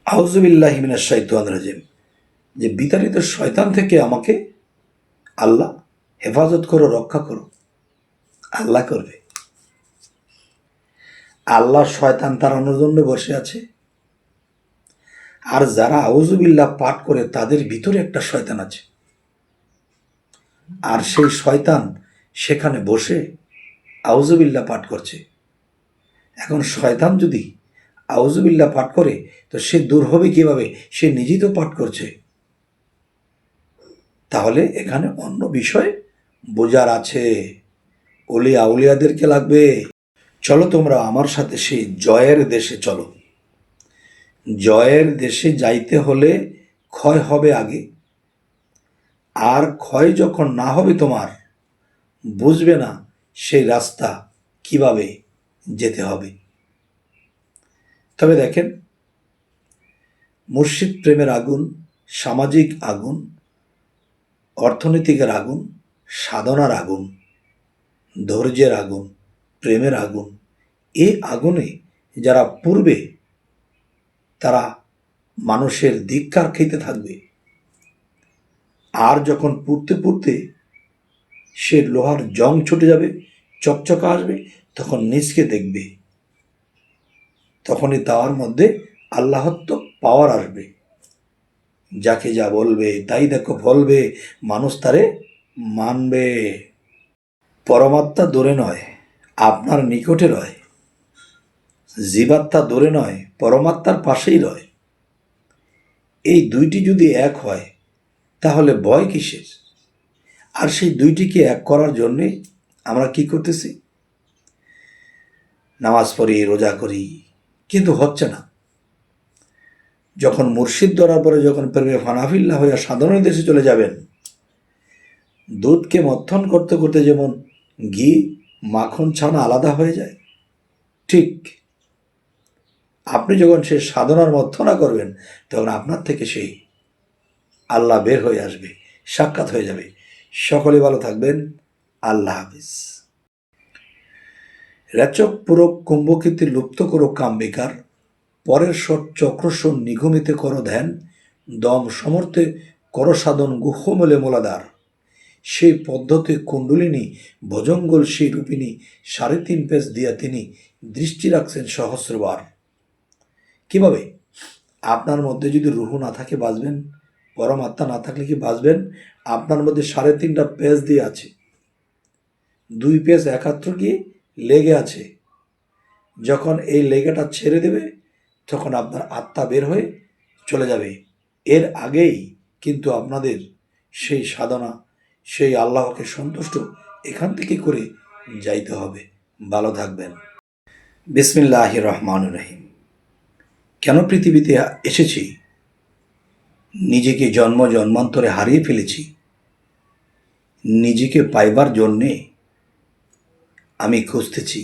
আউযুবিল্লাহি মিনাশ শাইতানির রাজিম, যে বিতাড়িত শয়তান থেকে আমাকে আল্লাহ হেফাজত করো, রক্ষা করো। আল্লাহ করবে। আল্লাহ শয়তান তাড়ানোর জন্য বসে আছে। আর যারা আউযুবিল্লাহ পাঠ করে তাদের ভিতরে একটা শয়তান আছে, আর সেই শয়তান সেখানে বসে আউযুবিল্লাহ পাঠ করছে। এখন শয়তান যদি আউযুবিল্লাহ পাঠ করে তো সে দূর হবে কিভাবে? সে নিজেই তো পাঠ করছে। তাহলে এখানে অন্য বিষয় বোঝার আছে। ওলি আউলিয়াদেরকে লাগবে। চলো তোমরা আমার সাথে সেই জয়ের দেশে চলো। জয়ের দেশে যাইতে হলে ক্ষয় হবে আগে, আর ক্ষয় যখন না হবে তোমার, বুঝবে না সেই রাস্তা কিভাবে যেতে হবে। তবে দেখেন, মুর্শিদ প্রেমের আগুন, সামাজিক আগুন, অর্থনৈতিকের আগুন, সাধনার আগুন, ধৈর্যের আগুন, প্রেমের আগুন, এই আগুনে যারা পূর্বে তারা মানুষের ধিক্কার খেতে থাকবে, আর যখন পুড়তে পুড়তে সে লোহার জং ছুটে যাবে, চকচকা আসবে, তখন নিজকে দেখবে, তখনই তার মধ্যে আল্লাহত্ব পাওয়ার আসবে। যাকে যা বলবে তাই দেখো ফলবে, মানুষ তারে মানবে। পরমাত্মা দূরে নয়, আপনার নিকটে রয়। জীবাত্মা দূরে নয়, পরমাত্মার পাশেই রয়। এই দুইটি যদি এক হয় তাহলে ভয় কিসের? আর সেই দুইটিকে এক করার জন্যে আমরা কি করতেছি? নামাজ পড়ি, রোজা করি, কিন্তু হচ্ছে না। যখন মুর্শিদ ধরার পরে যখন প্রেমে ফানাফিল্লা হইয়া সাধারণ দেশে চলে যাবেন, দুধকে মথন করতে করতে যেমন ঘি মাখন ছানা আলাদা হয়ে যায়, ঠিক আপনি যখন সে সাধনার মথনা করবেন তখন আপনার থেকে সেই আল্লাহ বের হয়ে আসবে, সাক্ষাৎ হয়ে যাবে। সকলে ভালো থাকবেন। আল্লাহ হাফিজ। রেচক পুরক কুম্ভকীর্তি লুপ্ত করো কাম বেকার, পরের চক্রস্বর নিগমিতে করো ধ্যান, দম সমর্থে করো সাধন গুহ্যমূলে মোলাদার, সেই পদ্ধতি কুণ্ডলিনী ভজঙ্গল সেই রূপিণী, 3.5 পেজ দিয়া তিনি দৃষ্টি রাখছেন সহস্রবার। কিভাবে? আপনার মধ্যে যদি রুহু না থাকে বাঁচবেন, পরমাত্মা না থাকলে কি বাঁচবেন? আপনার মধ্যে 3.5টা পেজ দিয়ে আছে, 2 পেজ একাত্র গিয়ে লেগে আছে। যখন এই লেগাটা ছেড়ে দেবে তখন আপনার আত্মা বের হয়ে চলে যাবে। এর আগেই কিন্তু আপনাদের সেই সাধনা, সেই আল্লাহকে সন্তুষ্ট এখান থেকে করে যাইতে হবে। ভালো থাকবেন। বিসমিল্লাহির রহমানির রহিম। কেন পৃথিবীতে এসেছি? নিজেকে জন্ম জন্মান্তরে হারিয়ে ফেলেছি। নিজেকে পাইবার জন্যে আমি খুঁজতেছি।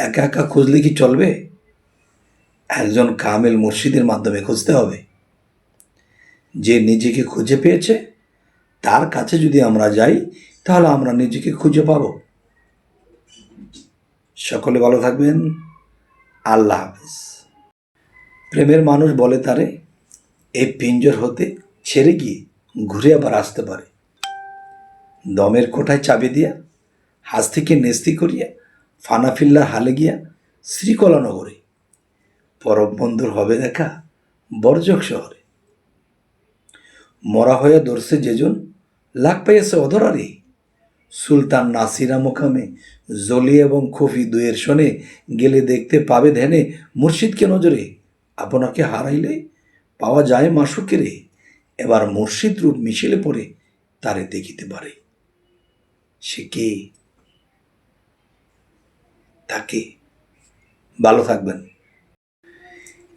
একা একা খুঁজলে কি চলবে? একজন কামেল মুর্শিদের মাধ্যমে খুঁজতে হবে। যে নিজেকে খুঁজে পেয়েছে তার কাছে যদি আমরা যাই তাহলে আমরা নিজেকে খুঁজে পাব। সকলে ভালো থাকবেন। আল্লাহ হাফিজ। প্রেমের মানুষ বলে তারে এই পিঞ্জর হতে ছেড়ে গিয়ে ঘুরে আবার আসতে পারে। দমের কোঠায় চাবি দিয়া, হাজ থেকে নেস্তি করিয়া, ফানাফিল্লার হালে গিয়া শ্রীকলানগরে, পরম বন্ধুর হবে দেখা বর্জক শহরে। মরা হইয়া ধরছে যেজন, লাখ পাইয়াছে অধরারে, সুলতান নাসিরা মোকামে জলি এবং খফি দুয়ের শোনে, গেলে দেখতে পাবে ধ্যানে মুর্শিদকে নজরে। আপনাকে হারাইলে পাওয়া যায় মাসুকেরে, এবার মুর্শিদ রূপ মিছিলে পড়ে তারে দেখিতে পারে। সে কে? তাকে। ভালো থাকবেন।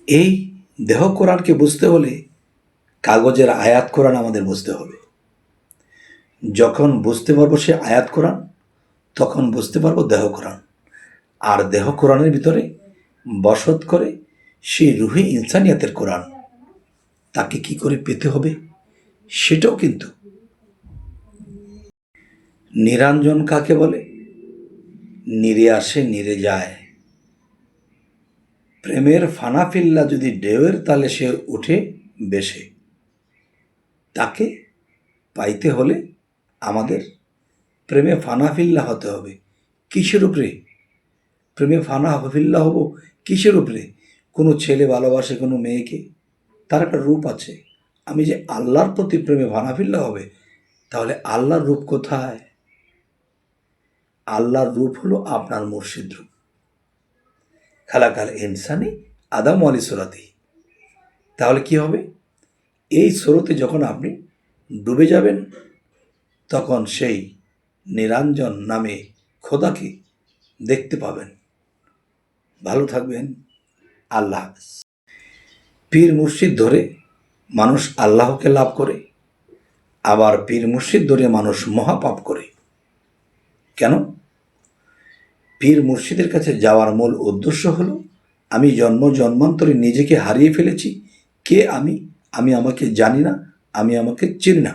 এই দেহ কোরআনকে বুঝতে হলে কাগজের আয়াত কোরআন আমাদের বুঝতে হবে। যখন বুঝতে পারবো সে আয়াত কোরআন, তখন বুঝতে পারবো দেহ কোরআন। আর দেহ কোরআনের ভিতরে বসত করে সেই রুহে ইনসানিয়াতের কোরআন। তাকে কি করে পেতে হবে সেটাও কিন্তু। নিরঞ্জন কাকে বলে? নিরে আসে নিরে যায়। প্রেমের ফানাফিল্লা যদি ঢেউয়ের তালে সে উঠে বেশে, তাকে পাইতে হলে আমাদের প্রেমে ফানাফিল্লা হতে হবে। কিসের উপরে প্রেমে ফানাফিল্লা হব? কিসের উপরে? কোনো ছেলে ভালোবাসে কোনো মেয়েকে, তার একটা রূপ আছে। আমি যে আল্লাহর প্রতি প্রেমে ফানাফিল্লা হবে, তাহলে আল্লাহর রূপ কোথায়? আল্লাহর রূপ হলো আপনার মুর্শিদ রূপ। খালাকাল ইনসানি আদম আলী সুরাতি। তাহলে কি হবে? এই স্রোতে যখন আপনি ডুবে যাবেন, তখন সেই নিরঞ্জন নামে খোদাকে দেখতে পাবেন। ভালো থাকবেন। আল্লাহ হাফেজ। পীর মুর্শিদ ধরে মানুষ আল্লাহকে লাভ করে, আবার পীর মুর্শিদ ধরে মানুষ মহাপাপ করে। কেন? পীর মুর্শিদের কাছে যাওয়ার মূল উদ্দেশ্য হলো, আমি জন্ম জন্মান্তরে নিজেকে হারিয়ে ফেলেছি। কে আমি? আমি আমাকে জানি না, আমি আমাকে চিনি না।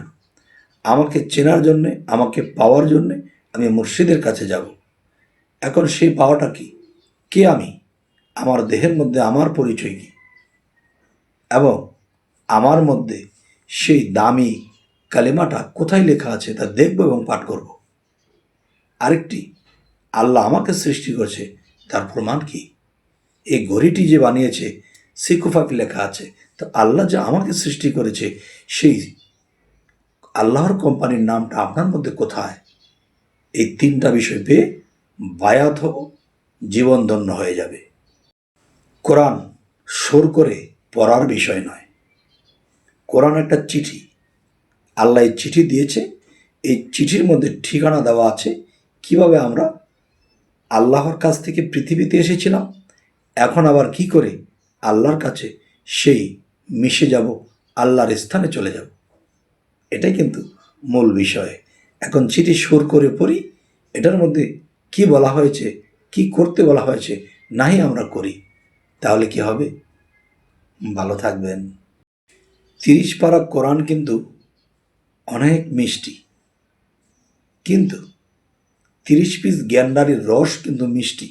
আমাকে চেনার জন্যে, আমাকে পাওয়ার জন্যে আমি মুর্শিদের কাছে যাব। এখন সেই পাওয়াটা কি? কে আমি? আমার দেহের মধ্যে আমার পরিচয় কি? এবং আমার মধ্যে সেই দামি কালেমাটা কোথায় লেখা আছে তা দেখব এবং পাঠ করব। আরেকটি, আল্লাহ আমাকে সৃষ্টি করেছে, তার প্রমাণ কি? এই ঘড়িটি যে বানিয়েছে সিকুফাক লেখা আছে, তো আল্লাহ যে আমাকে সৃষ্টি করেছে, সেই আল্লাহর কোম্পানির নামটা আপনার মধ্যে কোথায়? এই তিনটা বিষয় পেয়ে বায়াত হব, জীবন ধন্য হয়ে যাবে। কোরআন সুর করে পড়ার বিষয় নয়। কোরআন একটা চিঠি। আল্লাহ এই চিঠি দিয়েছে, এই চিঠির মধ্যে ঠিকানা দেওয়া আছে কিভাবে আমরা আল্লাহর কাছ থেকে পৃথিবীতে এসেছিলাম, এখন আবার কি করে আল্লাহর কাছে সেই মিশে যাব, আল্লাহর স্থানে চলে যাব। এটাই কিন্তু মূল বিষয়। এখন চিঠি সুর করে পড়ি, এটার মধ্যে কি বলা হয়েছে, কি করতে বলা হয়েছে, নাই আমরা করি, তাহলে কি হবে? ভালো থাকবেন। 30 পারা কোরআন কিন্তু অনেক মিষ্টি, কিন্তু 30 পিস গ্যান্ডারির রস কিন্তু মিষ্টি।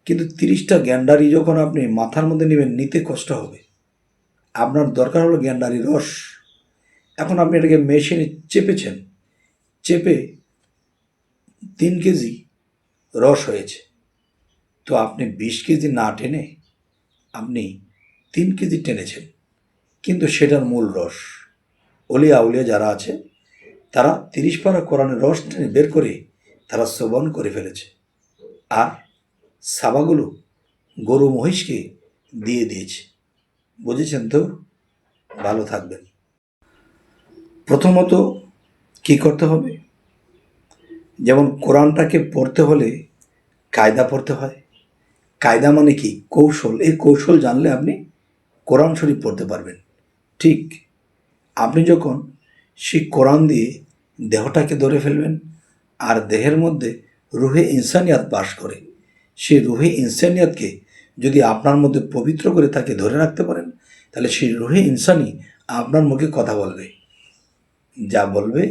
কিন্তু 30টা গ্যান্ডারি যখন আপনি মাথার মধ্যে নেবেন, নিতে কষ্ট হবে। আপনার দরকার হলো গ্যান্ডারি রস। এখন আপনি এটাকে মেশিনে চেপেছেন, চেপে 3 কেজি রস হয়েছে। তো আপনি 20 কেজি না টেনে আপনি 3 কেজি টেনেছেন, কিন্তু সেটার মূল রস অলিয়া আউলিয়া যারা আছে, তারা 30 পারা কোরআনের রস টেনে বের করে তারা শ্রবণ করে ফেলেছে, আর সাবাগুলো গরু মহিষকে দিয়ে দিয়েছে। বুঝেছেন তো? ভালো থাকবেন। প্রথমত কি করতে হবে? যেমন কোরআনটাকে পড়তে হলে কায়দা পড়তে হয়। কায়দা মানে কি? কৌশল। এই কৌশল জানলে আপনি কোরআন শরীফ পড়তে পারবেন। ঠিক আপনি যখন সেই কোরআন দিয়ে দেহটাকে ধরে ফেলবেন, আর দেহের মধ্যে রুহে ইনসানিয়াত বাস করে, সেই রুহে ইনসানিয়াতকে যদি আপনার মধ্যে পবিত্র করে তাকে ধরে রাখতে পারেন, তাহলে সেই রুহে ইনসানি আপনার মুখে কথা বলবে, যা বলবে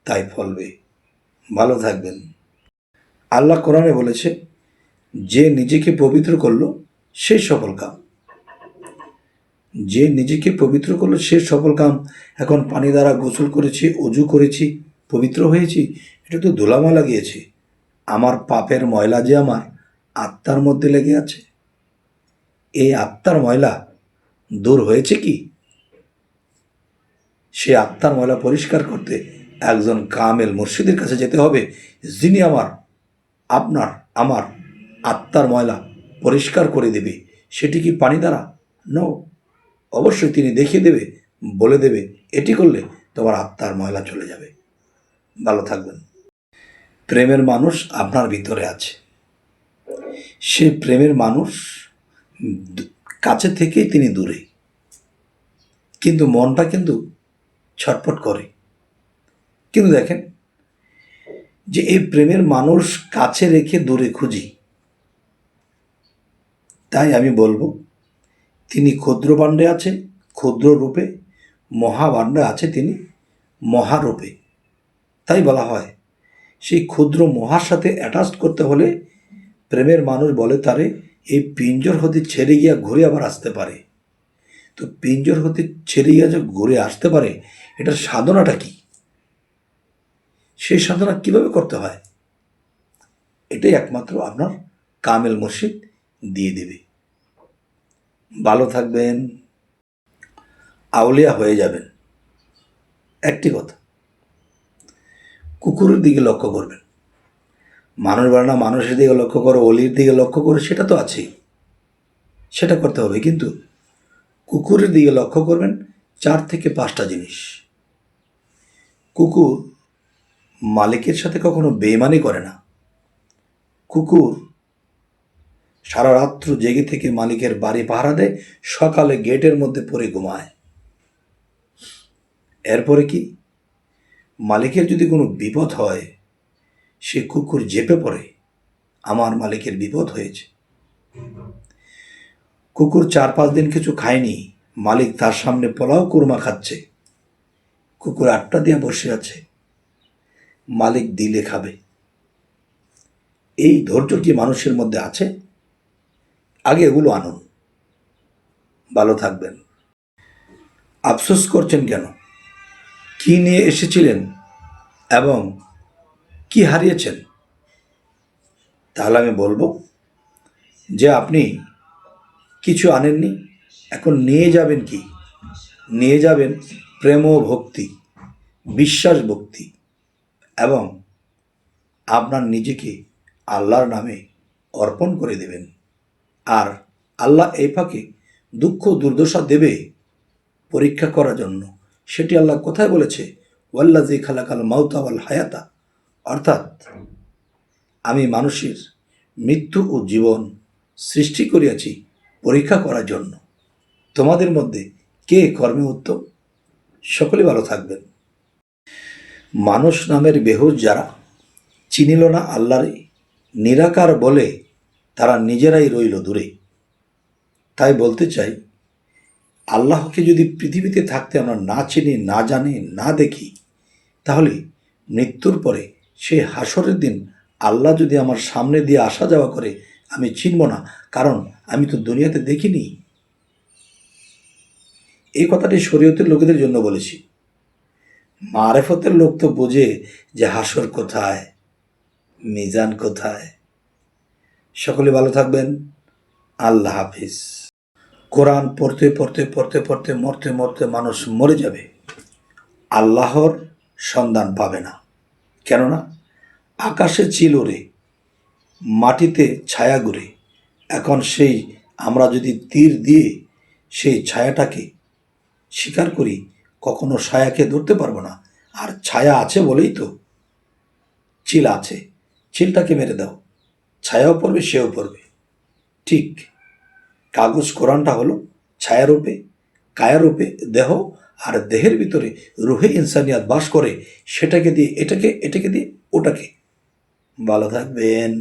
তাই ফলবে। ভালো থাকবেন। আল্লাহ কোরআনে বলেছে, যে নিজেকে পবিত্র করলো সে সফল কাম। যে নিজেকে পবিত্র করলো সে সফল কাম। এখন পানি দ্বারা গোসল করেছি, অজু করেছি, পবিত্র হয়েছি, এটা তো ধুলাময়লা গিয়েছে। আমার পাপের ময়লা যে আমার আত্মার মধ্যে লেগে আছে, এই আত্মার ময়লা দূর হয়েছে কি? সে আত্মার ময়লা পরিষ্কার করতে একজন কামেল মুর্শিদের কাছে যেতে হবে, যিনি আপনার আমার আত্মার ময়লা পরিষ্কার করে দেবে। সেটি কি পানি দ্বারা? নো, অবশ্যই তিনি দেখিয়ে দেবে, বলে দেবে, এটি করলে তোমার আত্মার ময়লা চলে যাবে। ভালো থাকবেন। প্রেমের মানুষ আপনার ভিতরে আছে। সে প্রেমের মানুষ কাছে থেকেই তিনি দূরে, কিন্তু মনটা কিন্তু ছটফট করে। কিন্তু দেখেন যে এই প্রেমের মানুষ কাছে রেখে দূরে খুঁজি, তাই আমি বলবো, তিনি ক্ষুদ্র ভাণ্ডে আছে ক্ষুদ্র রূপে, মহাভাণ্ডে আছে তিনি মহারূপে। তাই বলা হয়, সেই ক্ষুদ্র মহার সাথে অ্যাটাচ করতে হলে প্রেমের মানুষ বলে তারে এই পিঞ্জর হতে ছেড়ে গিয়া ঘুরে আবার আসতে পারে। তো পিঞ্জর হতে ছেড়ে গিয়া যে ঘুরে আসতে পারে, এটার সাধনাটা কি? সেই সাধনা কিভাবে করতে হয়? এটাই একমাত্র আপনার কামেল মুর্শিদ দিয়ে দেবে। ভালো থাকবেন, আউলিয়া হয়ে যাবেন। একটি কথা, কুকুরের দিকে লক্ষ্য করবেন। মানুষ বলে না মানুষের দিকে লক্ষ্য করো, অলির দিকে লক্ষ্য করো, সেটা তো আছেই, সেটা করতে হবে। কিন্তু কুকুরের দিকে লক্ষ্য করবেন 4 থেকে 5টা জিনিস। কুকুর মালিকের সাথে কখনো বেইমানি করে না। কুকুর সারা রাত্র জেগে থেকে মালিকের বাড়ি পাহারা দেয়, সকালে গেটের মধ্যে পড়ে ঘুমায়। এরপরে কি, মালিকের যদি কোনো বিপদ হয়, সে কুকুর চেপে পড়ে, আমার মালিকের বিপদ হয়েছে। কুকুর 4-5 দিন কিছু খায়নি, মালিক তার সামনে পোলাও কুরমা খাচ্ছে, কুকুর আটটা দিয়ে বসে আছে, মালিক দিলে খাবে। এই ধৈর্য কি মানুষের মধ্যে আছে? আগে এগুলো আনুন। ভালো থাকবেন। আফসোস করছেন কেন? কি নিয়ে এসেছিলেন এবং কি হারিয়েছেন? তাহলে আমি বলবো যে আপনি কিছু আনেননি, এখন নিয়ে যাবেন কি? নিয়ে যাবেন প্রেম ও ভক্তি, বিশ্বাস ভক্তি, এবং আপনার নিজেকে আল্লাহর নামে অর্পণ করে দেবেন। আর আল্লাহ এই ফাঁকে দুঃখ দুর্দশা দেবে পরীক্ষা করার জন্য। সেটি আল্লাহ কোথায় বলেছে? ওয়াল্লাযী খালাকাল মাউতা ওয়াল হায়াতা, অর্থাৎ আমি মানুষের মৃত্যু ও জীবন সৃষ্টি করিয়াছি পরীক্ষা করার জন্য। তোমাদের মধ্যে কে কর্মে উত্তম? সকলে ভালো থাকবেন। মানুষ নামের বেহুশ যারা চিনিল না আল্লাহরে নিরাকার বলে, তারা নিজেরাই রইল দূরে। তাই বলতে চাই, আল্লাহকে যদি পৃথিবীতে থাকতে আমরা না চিনি, না জানি, না দেখি, তাহলে মৃত্যুর পরে সেই হাসরের দিন আল্লাহ যদি আমার সামনে দিয়ে আসা যাওয়া করে, আমি চিনব না, কারণ আমি তো দুনিয়াতে দেখিনি। এই কথাটি শরীয়তের লোকেদের জন্য বলেছি। মারেফতের লোক তো বোঝে যে হাসর কোথায়, মিজান কোথায়। সকলে ভালো থাকবেন। আল্লাহ হাফিজ। কোরআন পড়তে পড়তে পড়তে পড়তে মরতে মরতে মানুষ মরে যাবে, আল্লাহর সন্ধান পাবে না। কেননা আকাশে চিল ওড়ে, মাটিতে ছায়া ঘুরে। এখন সেই আমরা যদি তীর দিয়ে সেই ছায়াটাকে শিকার করি, কখনো ছায়াকে ধরতে পারবো না। আর ছায়া আছে বলেই তো চিল আছে, চিলটাকে মেরে দাও, ছায়াও পড়বে, সেও পড়বে। ঠিক কাগজ কোরআনটা হলো ছায়ারূপে, কায়ারূপে দেহ, আর দেহের ভিতরে রুহে ইনসানিয়াত বাস করে, সেটাকে দিয়ে এটাকে, এটাকে দিয়ে ওটাকে। ভালো থাকবেন।